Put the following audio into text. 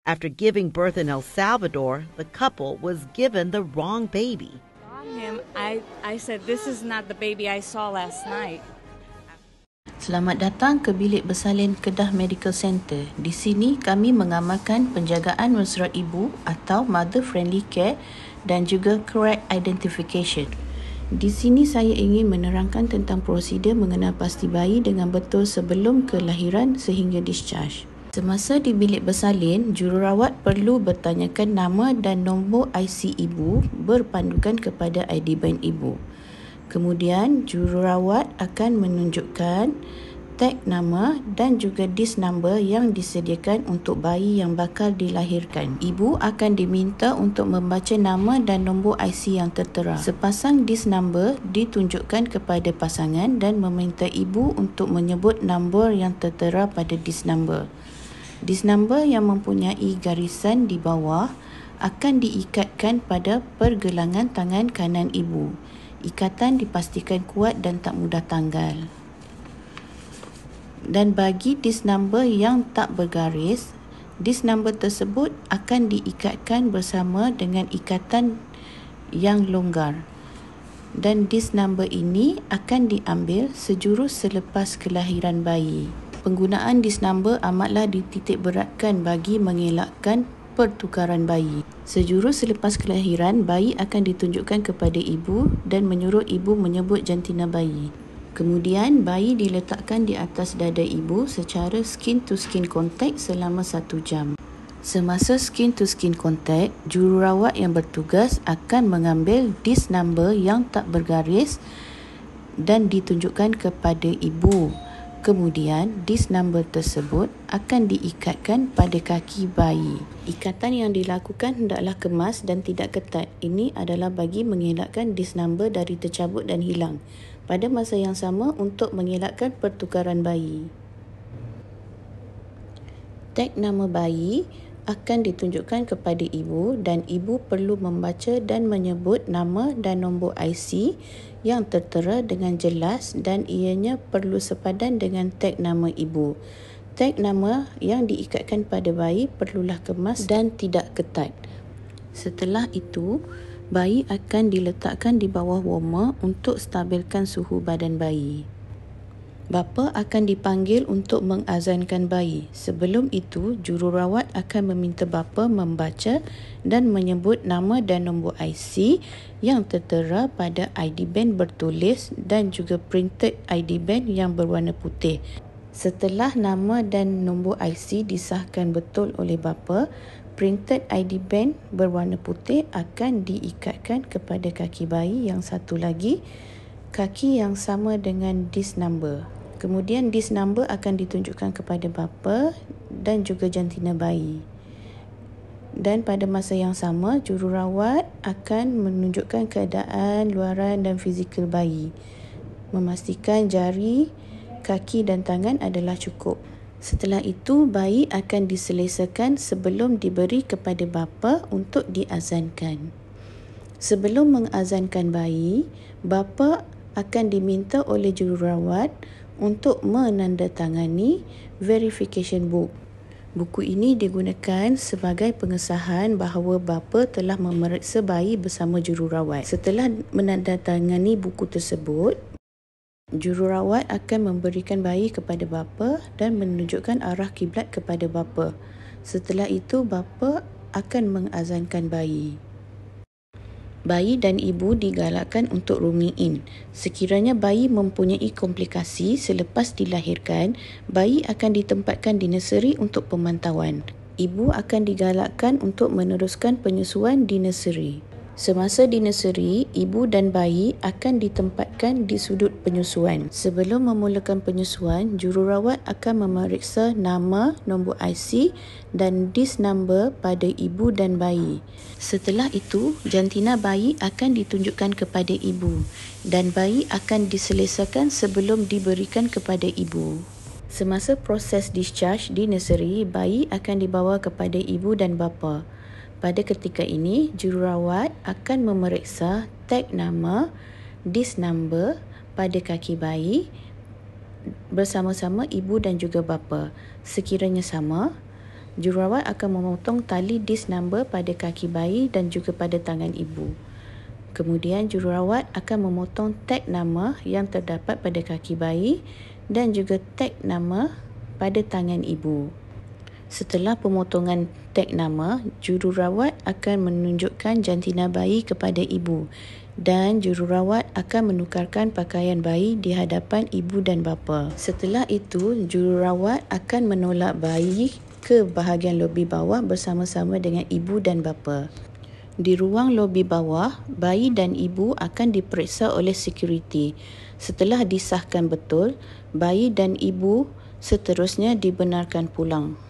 After giving birth in El Salvador, the couple was given the wrong baby. Him, I said, this is not the baby I saw last night. Selamat datang ke bilik bersalin Kedah Medical Center. Di sini kami mengamalkan penjagaan menstruat ibu atau mother friendly care dan juga correct identification. Di sini saya ingin menerangkan tentang prosedur mengenal pasti bayi dengan betul sebelum kelahiran sehingga discharge. Semasa di bilik bersalin, jururawat perlu bertanyakan nama dan nombor IC ibu berpandukan kepada ID band ibu. Kemudian, jururawat akan menunjukkan tag nama dan juga disk number yang disediakan untuk bayi yang bakal dilahirkan. Ibu akan diminta untuk membaca nama dan nombor IC yang tertera. Sepasang disk number ditunjukkan kepada pasangan dan meminta ibu untuk menyebut nombor yang tertera pada disk number. Disk number yang mempunyai garisan di bawah akan diikatkan pada pergelangan tangan kanan ibu. Ikatan dipastikan kuat dan tak mudah tanggal. Dan bagi disk number yang tak bergaris, disk number tersebut akan diikatkan bersama dengan ikatan yang longgar. Dan disk number ini akan diambil sejurus selepas kelahiran bayi. Penggunaan disk number amatlah dititik beratkan bagi mengelakkan pertukaran bayi. Sejurus selepas kelahiran, bayi akan ditunjukkan kepada ibu dan menyuruh ibu menyebut jantina bayi. Kemudian, bayi diletakkan di atas dada ibu secara skin to skin contact selama 1 jam. Semasa skin to skin contact, jururawat yang bertugas akan mengambil disk number yang tak bergaris dan ditunjukkan kepada ibu. Kemudian, disk number tersebut akan diikatkan pada kaki bayi. Ikatan yang dilakukan hendaklah kemas dan tidak ketat. Ini adalah bagi mengelakkan disk number dari tercabut dan hilang. Pada masa yang sama untuk mengelakkan pertukaran bayi. Tag nama bayi akan ditunjukkan kepada ibu dan ibu perlu membaca dan menyebut nama dan nombor IC yang tertera dengan jelas dan ianya perlu sepadan dengan tag nama ibu. Tag nama yang diikatkan pada bayi perlulah kemas dan tidak ketat. Setelah itu, bayi akan diletakkan di bawah warmer untuk stabilkan suhu badan bayi. Bapa akan dipanggil untuk mengazankan bayi. Sebelum itu, jururawat akan meminta bapa membaca dan menyebut nama dan nombor IC yang tertera pada ID band bertulis dan juga printed ID band yang berwarna putih. Setelah nama dan nombor IC disahkan betul oleh bapa, printed ID band berwarna putih akan diikatkan kepada kaki bayi yang satu lagi, kaki yang sama dengan disk number. Kemudian disk number akan ditunjukkan kepada bapa dan juga jantina bayi. Dan pada masa yang sama, jururawat akan menunjukkan keadaan luaran dan fizikal bayi. Memastikan jari, kaki dan tangan adalah cukup. Setelah itu, bayi akan diselesakan sebelum diberi kepada bapa untuk diazankan. Sebelum mengazankan bayi, bapa akan diminta oleh jururawat untuk menandatangani verification book. Buku ini digunakan sebagai pengesahan bahawa bapa telah memeriksa bayi bersama jururawat. Setelah menandatangani buku tersebut, jururawat akan memberikan bayi kepada bapa dan menunjukkan arah kiblat kepada bapa. Setelah itu, bapa akan mengazankan bayi. Bayi dan ibu digalakkan untuk rooming in. Sekiranya bayi mempunyai komplikasi selepas dilahirkan, bayi akan ditempatkan di nursery untuk pemantauan. Ibu akan digalakkan untuk meneruskan penyusuan di nursery. Semasa di nursery, ibu dan bayi akan ditempatkan di sudut penyusuan. Sebelum memulakan penyusuan, jururawat akan memeriksa nama, nombor IC dan disk number pada ibu dan bayi. Setelah itu, jantina bayi akan ditunjukkan kepada ibu dan bayi akan diselesakan sebelum diberikan kepada ibu. Semasa proses discharge di nursery, bayi akan dibawa kepada ibu dan bapa. Pada ketika ini, jururawat akan memeriksa tag nama, disk number pada kaki bayi bersama-sama ibu dan juga bapa. Sekiranya sama, Jururawat akan memotong tali disk number pada kaki bayi dan juga pada tangan ibu. Kemudian jururawat akan memotong tag nama yang terdapat pada kaki bayi dan juga tag nama pada tangan ibu. Setelah pemotongan tag nama, jururawat akan menunjukkan jantina bayi kepada ibu dan jururawat akan menukarkan pakaian bayi di hadapan ibu dan bapa. Setelah itu, jururawat akan menolak bayi ke bahagian lobi bawah bersama-sama dengan ibu dan bapa. Di ruang lobi bawah, bayi dan ibu akan diperiksa oleh security. Setelah disahkan betul, bayi dan ibu seterusnya dibenarkan pulang.